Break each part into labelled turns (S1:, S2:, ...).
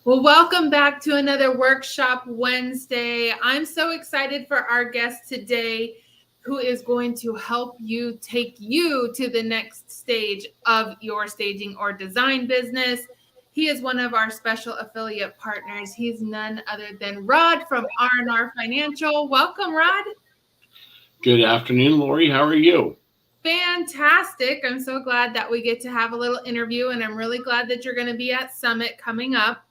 S1: Well, welcome back to another Workshop Wednesday. I'm so excited for our guest today, who is going to help you take you to the next stage of your staging or design business. He is one of our special affiliate partners. He's none other than Rod from R&R Financial. Welcome, Rod.
S2: Good afternoon, Lori. How are you?
S1: Fantastic. I'm so glad that we get to have a little interview, and I'm really glad that you're going to be at Summit coming up.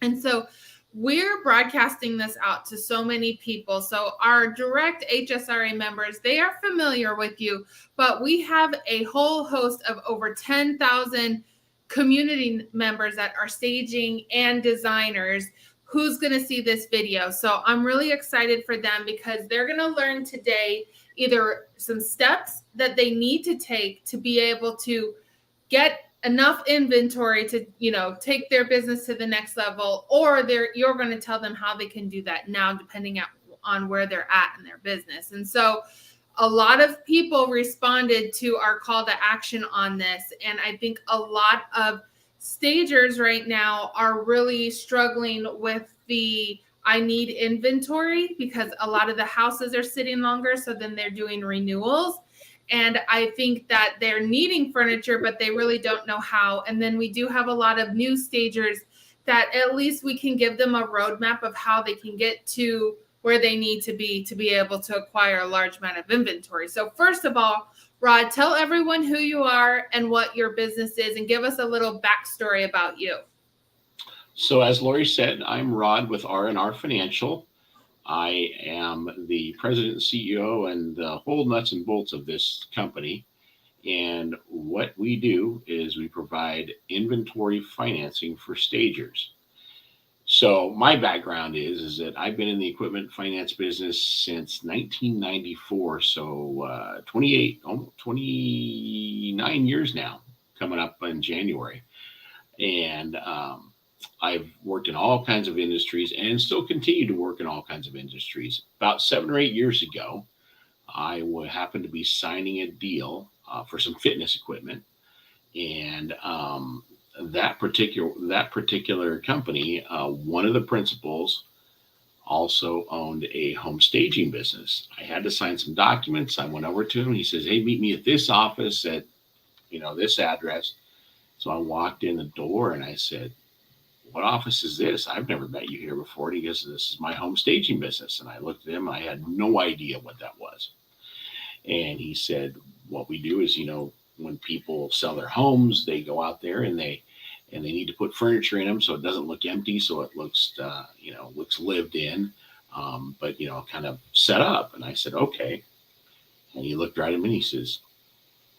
S1: And so we're broadcasting this out to so many people. So our direct HSRA members, they are familiar with you, but we have a whole host of over 10,000 community members that are staging and designers who's going to see this video. So I'm really excited for them because they're going to learn today either some steps that they need to take to be able to get enough inventory to, take their business to the next level, or you're going to tell them how they can do that now, depending on where they're at in their business. And so a lot of people responded to our call to action on this. And I think a lot of stagers right now are really struggling with I need inventory because a lot of the houses are sitting longer. So then they're doing renewals. And I think that they're needing furniture, but they really don't know how. And then we do have a lot of new stagers that at least we can give them a roadmap of how they can get to where they need to be able to acquire a large amount of inventory. So first of all, Rod, tell everyone who you are and what your business is, and give us a little backstory about you.
S2: So as Lori said, I'm Rod with R&R Financial. I am the president and CEO and the whole nuts and bolts of this company. And what we do is we provide inventory financing for stagers. So my background is that I've been in the equipment finance business since 1994. So 29 years now, coming up in January. And I've worked in all kinds of industries and still continue to work in all kinds of industries. About 7 or 8 years ago, I happened to be signing a deal for some fitness equipment, and that particular company, one of the principals also owned a home staging business. I had to sign some documents. I went over to him. He says, "Hey, meet me at this office at this address." So I walked in the door and I said, "What office is this? I've never met you here before." And he goes, "This is my home staging business." And I looked at him and I had no idea what that was. And he said, "What we do is, when people sell their homes, they go out there and they need to put furniture in them so it doesn't look empty, so it looks looks lived in, but kind of set up." And I said, "Okay." And he looked right at me and he says,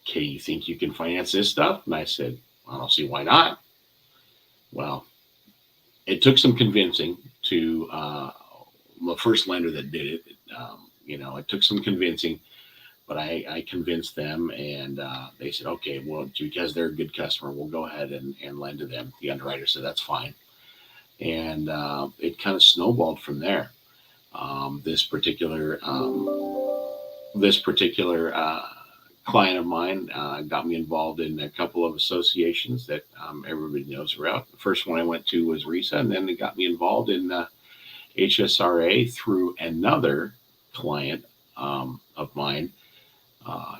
S2: "Okay, you think you can finance this stuff?" And I said, "I don't see why not." Well, it took some convincing to the first lender that did it. It took some convincing, but I convinced them, and they said, "Okay, well, because they're a good customer, we'll go ahead and lend to them." The underwriter said, "That's fine." And it kind of snowballed from there. This particular client of mine got me involved in a couple of associations that everybody knows about. The first one I went to was RESA, and then it got me involved in HSRA through another client of mine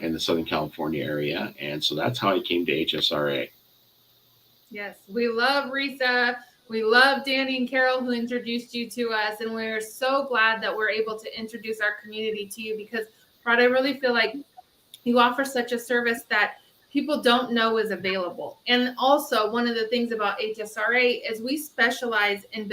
S2: in the Southern California area. And so that's how I came to HSRA.
S1: Yes, we love RESA. We love Danny and Carol, who introduced you to us. And we're so glad that we're able to introduce our community to you because, Rod, I really feel like you offer such a service that people don't know is available. And also, one of the things about HSRA is we specialize in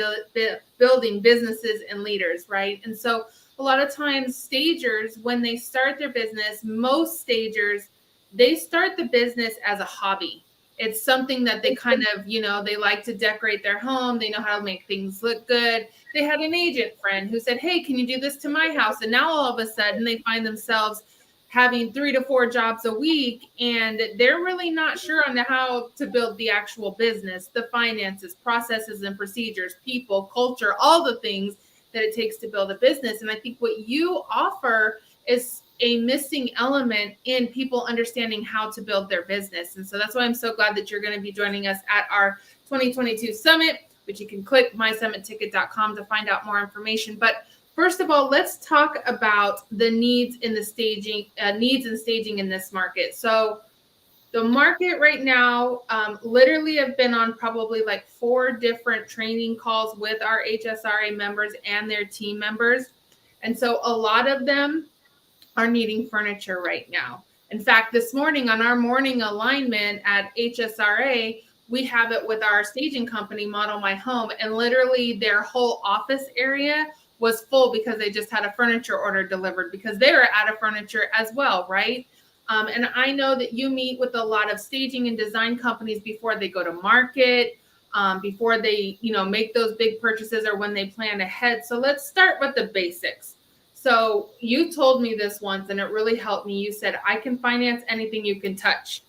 S1: building businesses and leaders, right? And so a lot of times stagers, when they start their business, most stagers, they start the business as a hobby. It's something that they kind of, they like to decorate their home. They know how to make things look good. They had an agent friend who said, "Hey, can you do this to my house?" And now all of a sudden they find themselves having 3 to 4 jobs a week, and they're really not sure on how to build the actual business, the finances, processes and procedures, people, culture, all the things that it takes to build a business. And I think what you offer is a missing element in people understanding how to build their business. And so that's why I'm so glad that you're going to be joining us at our 2022 Summit. but you can click mysummitticket.com to find out more information. But first of all, let's talk about the needs in the staging, needs and staging in this market. So the market right now, literally have been on probably like 4 different training calls with our HSRA members and their team members. And so a lot of them are needing furniture right now. In fact, this morning on our morning alignment at HSRA, we have it with our staging company, Model My Home, and literally their whole office area was full because they just had a furniture order delivered because they were out of furniture as well, right? And I know that you meet with a lot of staging and design companies before they go to market, before they, make those big purchases or when they plan ahead. So let's start with the basics. So you told me this once and it really helped me. You said, I can finance anything you can touch.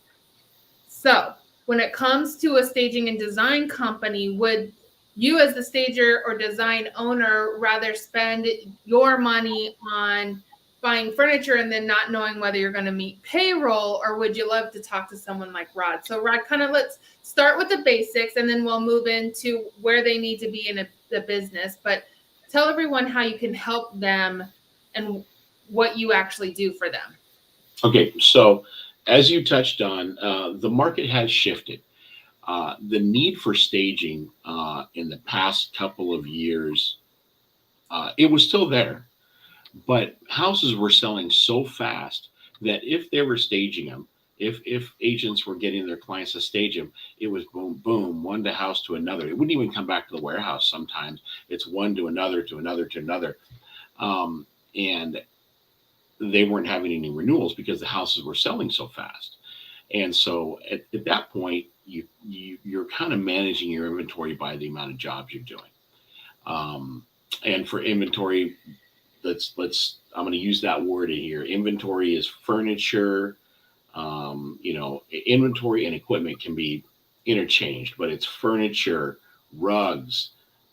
S1: So when it comes to a staging and design company, would you as the stager or design owner rather spend your money on buying furniture and then not knowing whether you're going to meet payroll, or would you love to talk to someone like Rod? So Rod, kind of let's start with the basics and then we'll move into where they need to be in the business. But tell everyone how you can help them and what you actually do for them.
S2: Okay, so as you touched on, the market has shifted. The need for staging in the past couple of years, it was still there, but houses were selling so fast that if they were staging them, if agents were getting their clients to stage them, it was boom, boom, one to house to another. It wouldn't even come back to the warehouse sometimes. It's one to another, to another, to another. And they weren't having any renewals because the houses were selling so fast. And so at that point, you're kind of managing your inventory by the amount of jobs you're doing. And for inventory, I'm going to use that word in here. Inventory is furniture. Inventory and equipment can be interchanged, but it's furniture, rugs,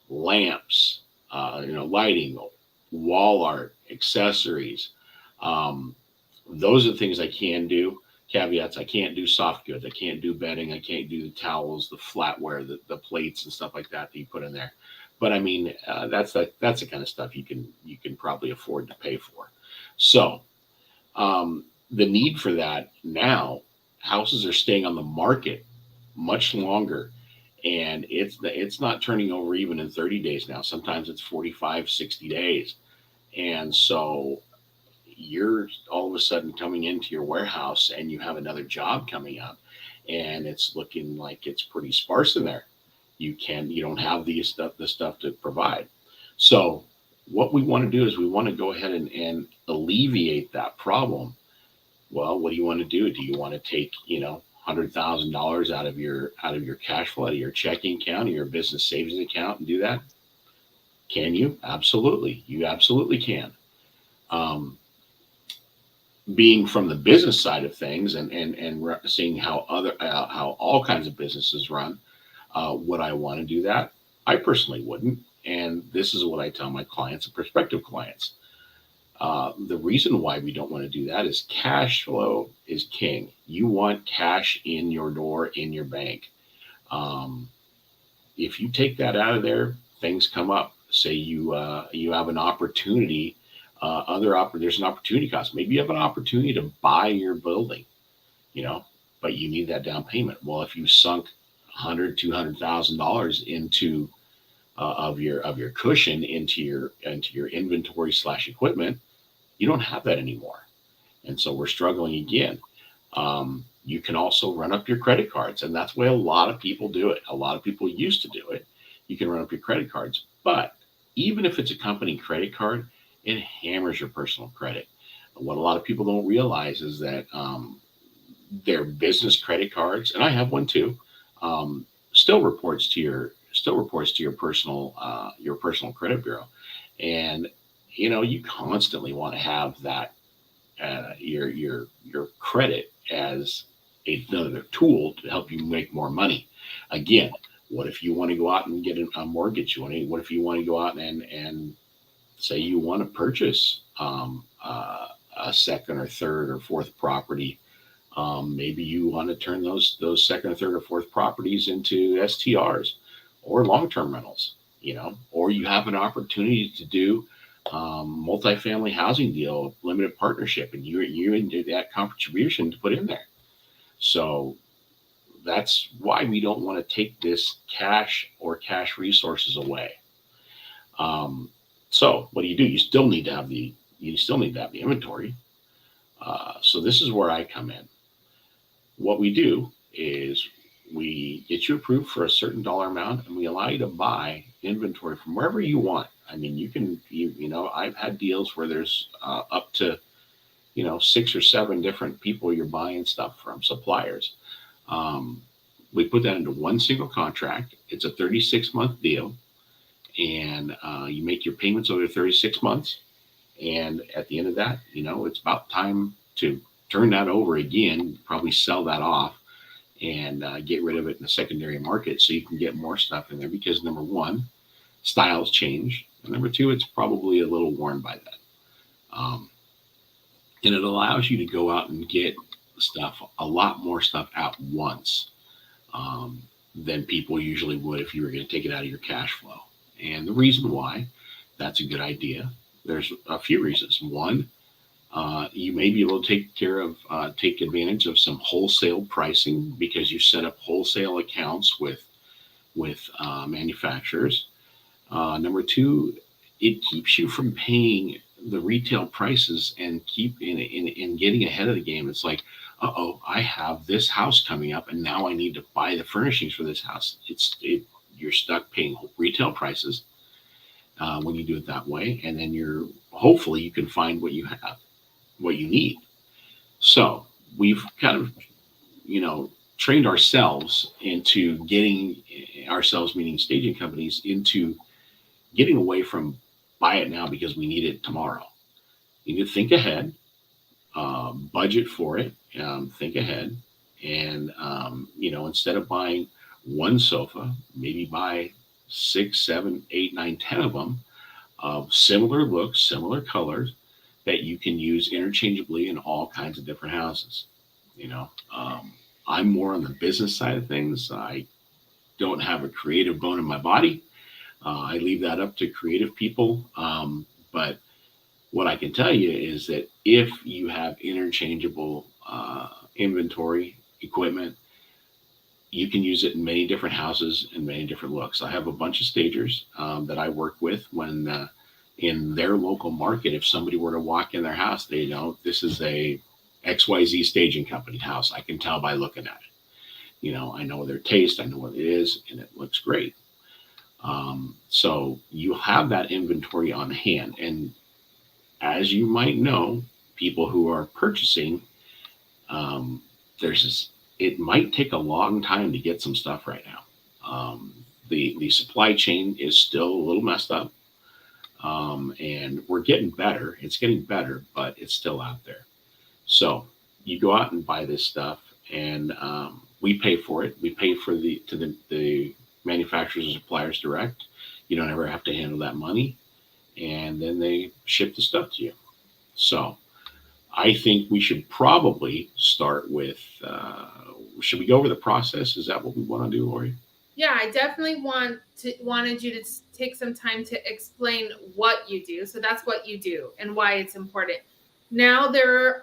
S2: lamps, lighting, wall art, accessories. Those are the things I can do. Caveats: I can't do soft goods. I can't do bedding. I can't do the towels, the flatware, the plates and stuff like that you put in there. But I mean, that's the kind of stuff you can probably afford to pay for. So the need for that now, houses are staying on the market much longer, and it's not turning over even in 30 days now. Sometimes it's 45, 60 days. And so you're all of a sudden coming into your warehouse and you have another job coming up and it's looking like it's pretty sparse in there. You don't have the stuff to provide. So what we want to do is we want to go ahead and alleviate that problem. Well, what do you want to do? Do you want to take, $100,000 out of your cash flow, out of your checking account, or your business savings account, and do that? Can you? Absolutely. You absolutely can. Being from the business side of things and seeing how all kinds of businesses run, would I want to do that? I personally wouldn't. And this is what I tell my clients and prospective clients. The reason why we don't want to do that is cash flow is king. You want cash in your door, in your bank. If you take that out of there, things come up. Say you have an opportunity, there's an opportunity cost. Maybe you have an opportunity to buy your building, but you need that down payment. Well, if you sunk $200,000 into of your cushion into your inventory / equipment, you don't have that anymore. And so we're struggling again. You can also run up your credit cards, and that's the way a lot of people do it. A lot of people used to do it. You can run up your credit cards, but even if it's a company credit card, it hammers your personal credit. What a lot of people don't realize is that their business credit cards, and I have one too, still reports to your personal credit bureau. And you constantly want to have that your credit as another tool to help you make more money. Again, what if you want to go out and get a mortgage? What if you want to go out and say you want to purchase a second or third or fourth property? Maybe you want to turn those second or third or fourth properties into STRs. or long-term rentals, or you have an opportunity to do multifamily housing deal, limited partnership, and you into that contribution to put in there. So that's why we don't want to take this cash or cash resources away. Um, so what do? You still need to have the inventory. So this is where I come in. What we do is we get you approved for a certain dollar amount, and we allow you to buy inventory from wherever you want. I mean, I've had deals where there's up to 6 or 7 different people you're buying stuff from, suppliers. Um, we put that into one single contract. It's a 36-month deal, and you make your payments over 36 months. And at the end of that, it's about time to turn that over again, probably sell that off and get rid of it in the secondary market so you can get more stuff in there because number one, styles change. And number two, it's probably a little worn by then. And it allows you to go out and get a lot more stuff at once um, than people usually would if you were going to take it out of your cash flow. And the reason why that's a good idea, there's a few reasons. One, you may be able to take advantage of some wholesale pricing because you set up wholesale accounts with manufacturers. Number two, it keeps you from paying the retail prices and keep in getting ahead of the game. It's like, I have this house coming up, and now I need to buy the furnishings for this house. You're stuck paying retail prices when you do it that way, and then hopefully you can find what you need. So we've kind of trained ourselves into getting ourselves, meaning staging companies, into getting away from buy it now because we need it tomorrow. You need to think ahead, budget for it, think ahead, and instead of buying one sofa, maybe buy 6, 7, 8, 9, 10 of them of similar looks, similar colors that you can use interchangeably in all kinds of different houses. You know, I'm more on the business side of things. I don't have a creative bone in my body. I leave that up to creative people. But what I can tell you is that if you have interchangeable inventory equipment, you can use it in many different houses and many different looks. I have a bunch of stagers that I work with when in their local market, if somebody were to walk in their house, they know this is a XYZ staging company house. I can tell by looking at it. I know their taste, I know what it is, and it looks great. So you have that inventory on hand. And as you might know, people who are purchasing, there's this, it might take a long time to get some stuff right now. The supply chain is still a little messed up. And we're getting better. It's getting better, but it's still out there. So you go out and buy this stuff, and we pay for it. We pay for the manufacturers and suppliers direct. You don't ever have to handle that money, and then they ship the stuff to you. So I think we should probably start with. Should we go over the process? Is that what we want to do, Lori?
S1: Yeah, I definitely wanted you to take some time to explain what you do. So that's what you do and why it's important. Now there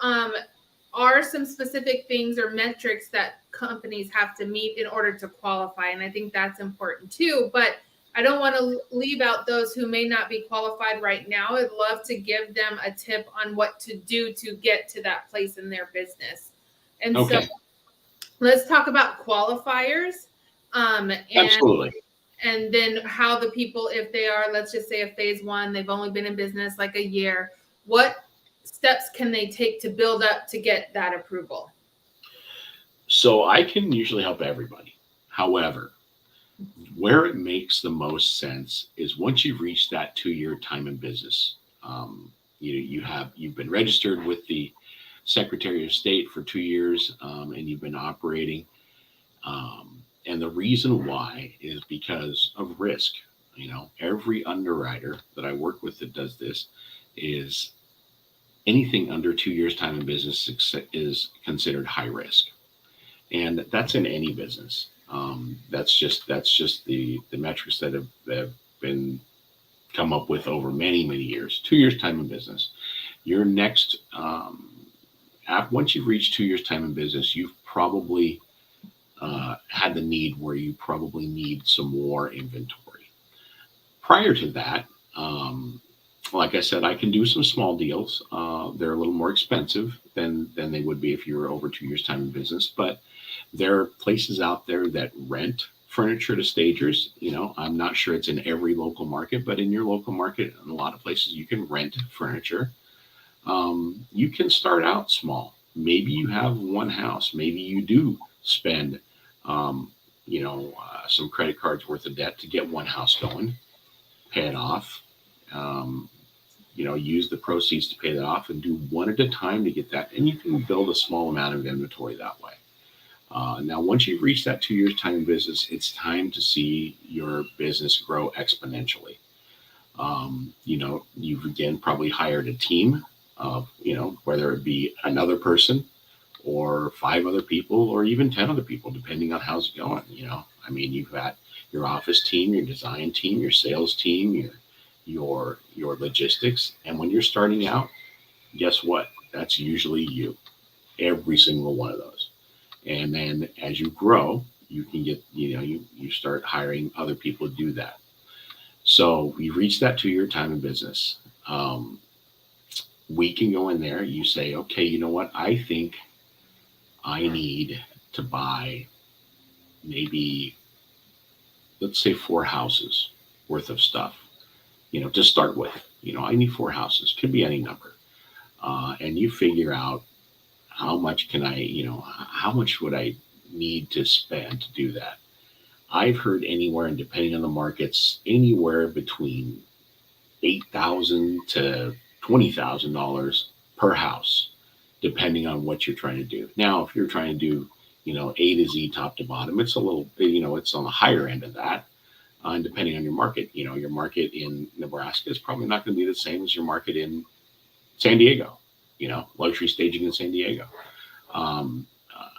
S1: are some specific things or metrics that companies have to meet in order to qualify, and I think that's important too. But I don't want to leave out those who may not be qualified right now. I'd love to give them a tip on what to do to get to that place in their business. And
S2: Okay.
S1: so let's talk about qualifiers.
S2: Absolutely.
S1: And then how the people, if they are, let's just say a phase one, they've only been in business like a year, what steps can they take to build up to get that approval?
S2: So I can usually help everybody. However, where it makes the most sense is once you've reached that 2-year time in business. You've been registered with the Secretary of State for 2 years, and you've been operating. And the reason why is because of risk. Every underwriter that I work with that does this is anything under 2 years time in business is considered high risk. And that's in any business. That's just the metrics that have been come up with over many years. 2 years time in business. Your next once you've reached 2 years time in business, you've probably had the need where you probably need some more inventory. Prior to that, like I said, I can do some small deals. They're a little more expensive than they would be if you were over 2 years time in business, but there are places out there that rent furniture to stagers. I'm not sure it's in every local market, but in your local market, in a lot of places, you can rent furniture. You can start out small. Maybe you have one house. Maybe you do spend, um, some credit cards worth of debt to get one house going, pay it off. Um, use the proceeds to pay that off and do one at a time to get that. And you can build a small amount of inventory that way. Now, once you've reached that 2 years time in business, it's time to see your business grow exponentially. You've again probably hired a team of, whether it be another person or five other people or even 10 other people, depending on how's it going. You've got your office team, your design team, your sales team, your logistics. And when you're starting out, guess what? That's usually you, every single one of those. And then as you grow, you can get, you start hiring other people to do that. So we reached that 2 year time in business. We can go in there. You say, okay, you know what? I think I need to buy maybe, let's say, 4 houses worth of stuff, to start with. I need 4 houses, could be any number. And you figure out how much can I, how much would I need to spend to do that? I've heard anywhere, and depending on the markets, anywhere between $8,000 to $20,000 per house, depending on what you're trying to do. Now, if you're trying to do, A to Z, top to bottom, it's a little, it's on the higher end of that. And depending on your market, your market in Nebraska is probably not going to be the same as your market in San Diego, luxury staging in San Diego.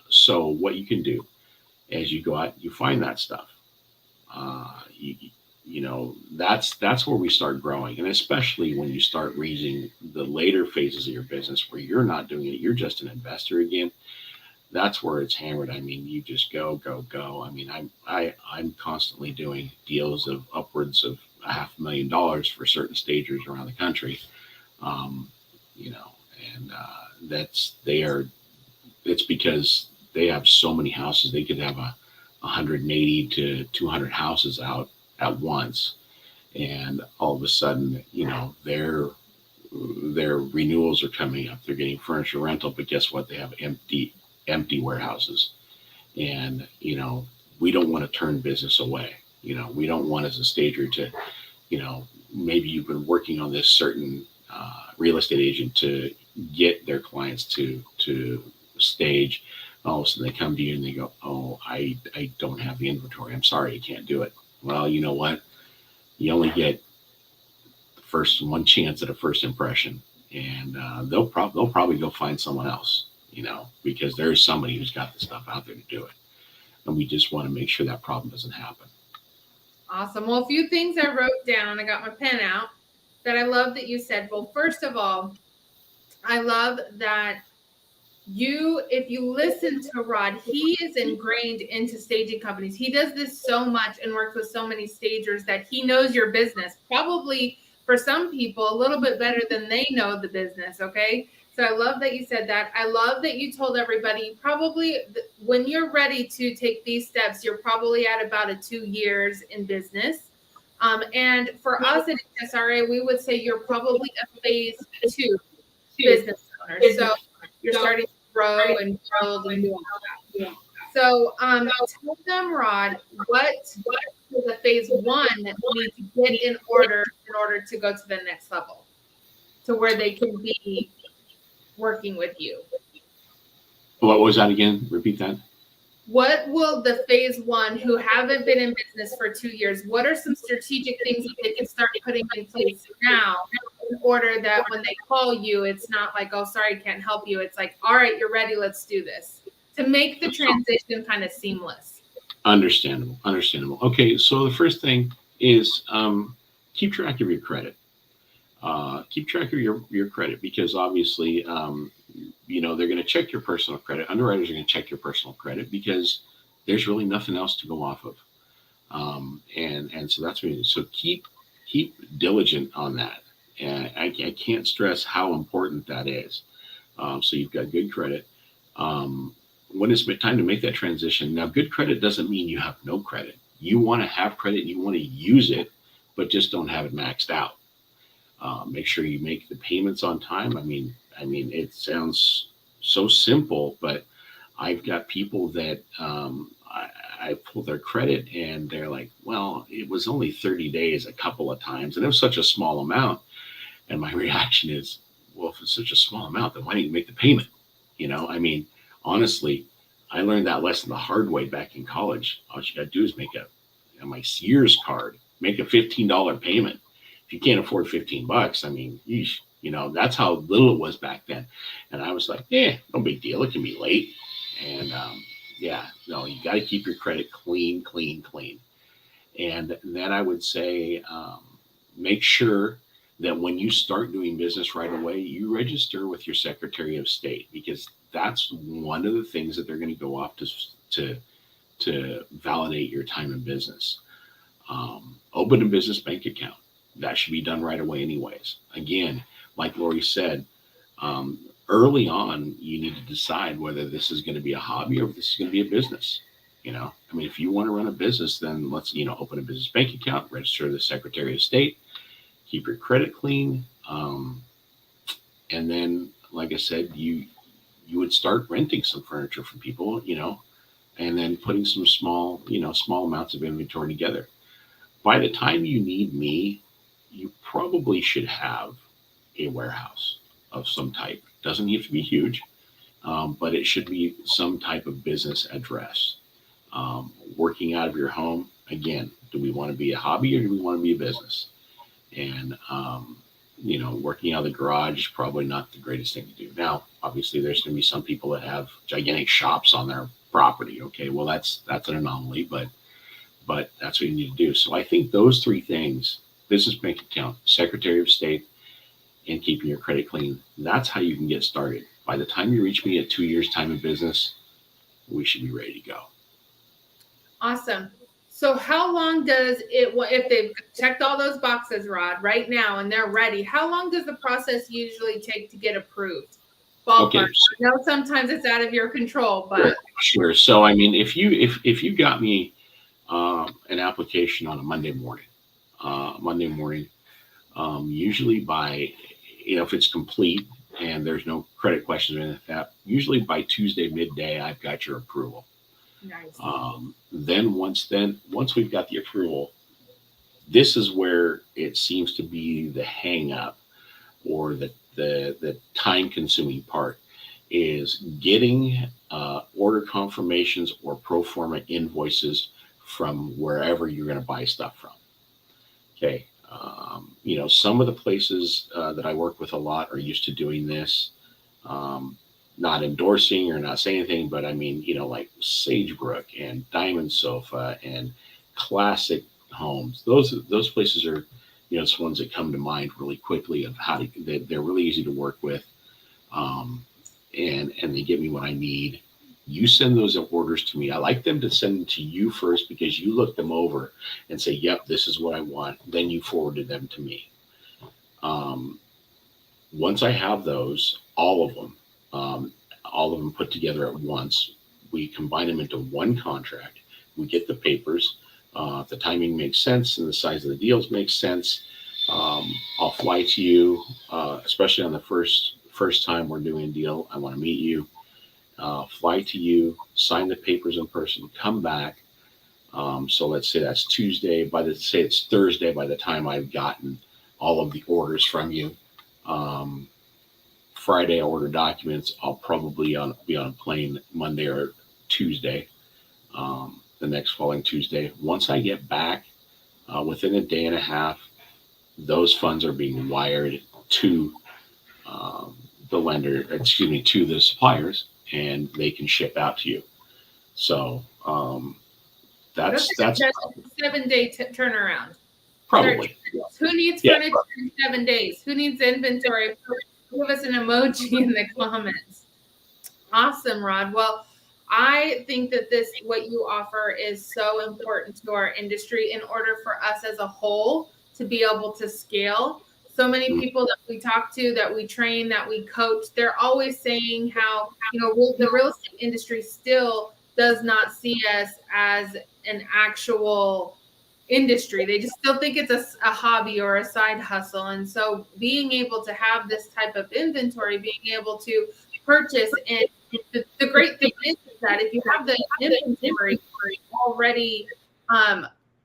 S2: So what you can do as you go out, you find that stuff. That's where we start growing, and especially when you start reaching the later phases of your business where you're not doing it, you're just an investor again. That's where it's hammered. You just go, go, go. I'm constantly doing deals of upwards of $500,000 for certain stagers around the country. You know, and it's because they have so many houses. They could have 180 to 200 houses out at once, and all of a sudden, their renewals are coming up. They're getting furniture rental, but guess what? They have empty warehouses, and we don't want to turn business away. We don't want, as a stager, to maybe you've been working on this certain real estate agent to get their clients to stage. All of a sudden they come to you and they go, "Oh, I don't have the inventory. I'm sorry, you can't do it." Well, you know what? You only get the first one chance at a first impression, and they'll probably go find someone else, because there's somebody who's got the stuff out there to do it, and we just want to make sure that problem doesn't happen.
S1: Awesome. Well, a few things I wrote down. I got my pen out that I love that you said. Well, first of all, I love that if you listen to Rod, he is ingrained into staging companies. He does this so much and works with so many stagers that he knows your business, probably for some people a little bit better than they know the business. Okay. So I love that you said that. I love that you told everybody probably when you're ready to take these steps, you're probably at about 2 years in business. And for us at HSRA, we would say you're probably a phase 2 business owner. So you're starting to grow and build and do all that. So tell them, Rod, what is the phase 1 that we need to get in order to go to the next level, to where they can be working with you.
S2: What was that again? Repeat that.
S1: What will the phase 1 who haven't been in business for 2 years, what are some strategic things that they can start putting in place now in order that when they call you, it's not like, "Oh, sorry, can't help you." It's like, "All right, you're ready. Let's do this," to make the transition kind of seamless.
S2: Understandable. Understandable. Okay, so the first thing is keep track of your credit. Keep track of your credit because obviously, they're going to check your personal credit. Underwriters are going to check your personal credit because there's really nothing else to go off of. And so that's what it is. So keep diligent on that. And I can't stress how important that is. So you've got good credit. Um, when it's time to make that transition, now good credit doesn't mean you have no credit. You want to have credit, you want to use it, but just don't have it maxed out. Make sure you make the payments on time. I mean, it sounds so simple, but I've got people that I pull their credit and they're like, well, it was only 30 days a couple of times, and it was such a small amount. And my reaction is, well, if it's such a small amount, then why didn't you make the payment? I mean, honestly, I learned that lesson the hard way back in college. All you got to do is make my Sears card, make a $15 payment. If you can't afford 15 bucks, I mean, yeesh, that's how little it was back then. And I was like, yeah, no big deal. It can be late. And yeah, no, you got to keep your credit clean, clean, clean. And then I would say, make sure that when you start doing business right away, you register with your Secretary of State because that's one of the things that they're going to go off to to validate your time in business. Open a business bank account. That should be done right away, anyways. Again, like Lori said, um, early on, you need to decide whether this is going to be a hobby or if this is going to be a business. I mean, if you want to run a business, then let's, open a business bank account, register the Secretary of State, keep your credit clean. And then, like I said, you would start renting some furniture from people, and then putting some small amounts of inventory together. By the time you need me, you probably should have a warehouse of some type. Doesn't have to be huge, but it should be some type of business address. Working out of your home, again, do we want to be a hobby or do we want to be a business? And working out of the garage is probably not the greatest thing to do. Now, obviously, there's going to be some people that have gigantic shops on their property. Okay, well, that's an anomaly, but that's what you need to do. So I think those three things: business bank account, Secretary of State, and keeping your credit clean. That's how you can get started. By the time you reach me at 2 years time in business, we should be ready to go.
S1: Awesome. So how long does it, if they've checked all those boxes, Rod, right now, and they're ready, how long does the process usually take to get approved? Ballpark.
S2: Okay.
S1: I know sometimes it's out of your control, but
S2: Sure. So I mean, if you got me an application on a Monday morning, usually by if it's complete and there's no credit questions or anything like that, usually by Tuesday midday, I've got your approval.
S1: nice.
S2: Then once we've got the approval, this is where it seems to be the hang up or the time consuming part is getting order confirmations or pro forma invoices from wherever you're going to buy stuff from. Okay. Some of the places that I work with a lot are used to doing this. Not endorsing or not saying anything, but I mean, like Sagebrook and Diamond Sofa and Classic Homes. Those places are, it's ones that come to mind really quickly of how to. They're really easy to work with, um, and they give me what I need. You send those orders to me. I like them to send them to you first because you look them over and say, "Yep, this is what I want." Then you forwarded them to me. Um, Once I have those, all of them put together at once, we combine them into one contract. We get the papers. If the timing makes sense and the size of the deals makes sense, I'll fly to you, especially on the first time we're doing a deal. I want to meet you, fly to you, sign the papers in person, come back. So let's say that's Tuesday. Say it's Thursday by the time I've gotten all of the orders from you. Um, Friday I order documents. I'll probably be on a plane Monday or Tuesday, the next following Tuesday. Once I get back, within a day and a half, those funds are being wired to um, the lender, excuse me, to the suppliers, and they can ship out to you. So
S1: That's like
S2: That's
S1: a 7-day turnaround.
S2: probably.
S1: Who needs
S2: Yeah.
S1: furniture in 7 days? Who needs inventory? Give us an emoji in the comments. Awesome, Rod. Well, I think that what you offer is so important to our industry in order for us as a whole to be able to scale. So many people that we talk to, that we train, that we coach, they're always saying how, the real estate industry still does not see us as an actual industry. They just still think it's a hobby or a side hustle. And so being able to have this type of inventory, being able to purchase, and the great thing is that if you have the inventory already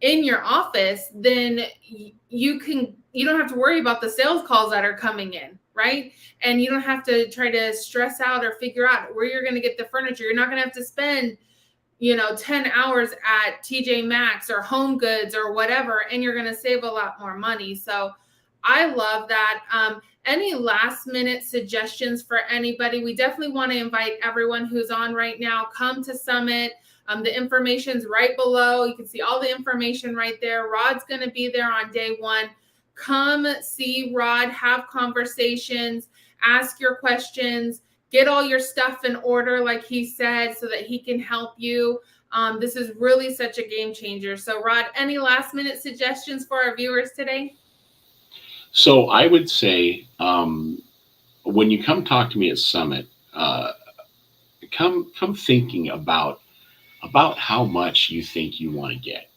S1: in your office, then you don't have to worry about the sales calls that are coming in, right? And you don't have to try to stress out or figure out where you're going to get the furniture. You're not going to have to spend 10 hours at TJ Maxx or Home Goods or whatever, and you're going to save a lot more money. So I love that. Any last minute suggestions for anybody? We definitely want to invite everyone who's on right now, come to Summit. The information's right below. You can see all the information right there. Rod's going to be there on day one. Come see Rod, have conversations, ask your questions, get all your stuff in order, like he said, so that he can help you. This is really such a game changer. So Rod, any last minute suggestions for our viewers today?
S2: So I would say, when you come talk to me at Summit, come thinking about how much you think you want to get.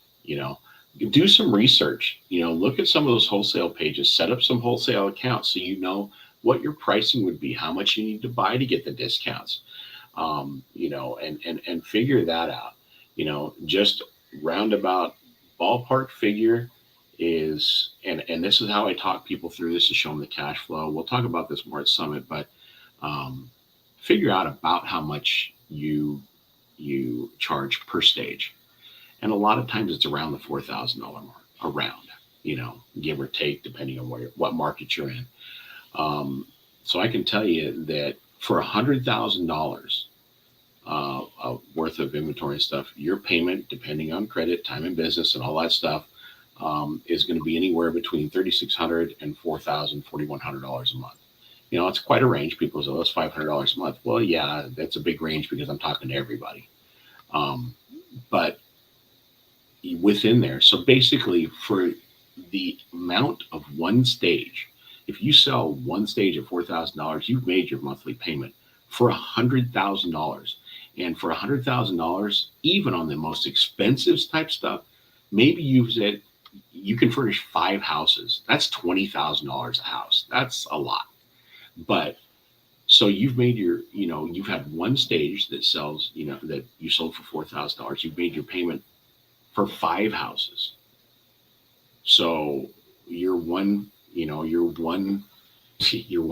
S2: Do some research. Look at some of those wholesale pages. Set up some wholesale accounts so you know what your pricing would be, how much you need to buy to get the discounts. And figure that out. Just roundabout ballpark figure is, and this is how I talk people through this, to show them the cash flow. We'll talk about this more at Summit, but figure out about how much you charge per stage. And a lot of times it's around the $4,000 mark, around, give or take, depending on what market you're in. So I can tell you that for $100,000 worth of inventory and stuff, your payment, depending on credit, time and business, and all that stuff, is going to be anywhere between $3,600 and $4,100 a month. It's quite a range. People say, "Oh, that's $500 a month." Well, yeah, that's a big range because I'm talking to everybody. But within there, so basically, for the amount of one stage, if you sell one stage at $4,000, you've made your monthly payment for $100,000. And for $100,000, even on the most expensive type stuff, maybe you said you can furnish 5 houses. That's $20,000 a house. That's a lot. But so you've made you've had one stage that sells, that you sold for $4,000. You've made your payment for 5 houses. So your one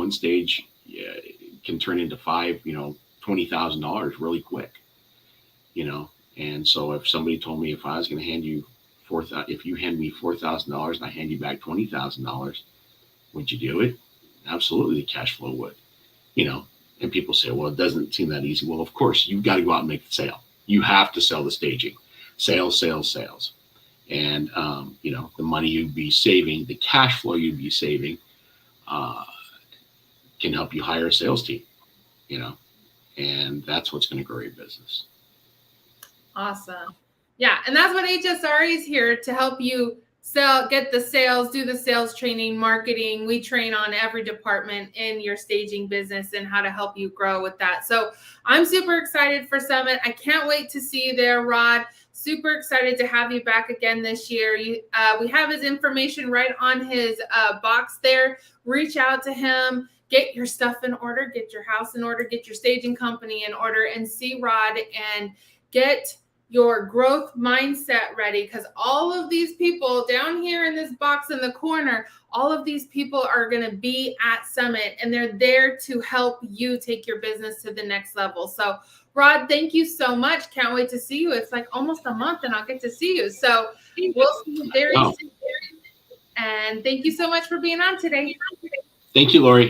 S2: stage can turn into 5, $20,000 really quick, And so if somebody told me, if I was going to hand you if you hand me $4,000 and I hand you back $20,000, would you do it? Absolutely, the cash flow would, And people say, well, it doesn't seem that easy. Well, of course, you've got to go out and make the sale. You have to sell the staging, sales. And, the money you'd be saving, the cash flow you'd be saving, can help you hire a sales team, and that's what's going to grow your business.
S1: Awesome. Yeah. And that's what HSRA is here to help you get the sales, do the sales training, marketing. We train on every department in your staging business and how to help you grow with that. So I'm super excited for Summit. I can't wait to see you there, Rod. Super excited to have you back again this year. We have his information right on his box there. Reach out to him, get your stuff in order, get your house in order, get your staging company in order, and see Rod and get your growth mindset ready, because all of these people down here in this box in the corner, all of these people are going to be at Summit, and they're there to help you take your business to the next level. So Rod, thank you so much. Can't wait to see you. It's like almost a month and I'll get to see you. So we'll see you very soon. And thank you so much for being on today.
S2: Thank you, Lori.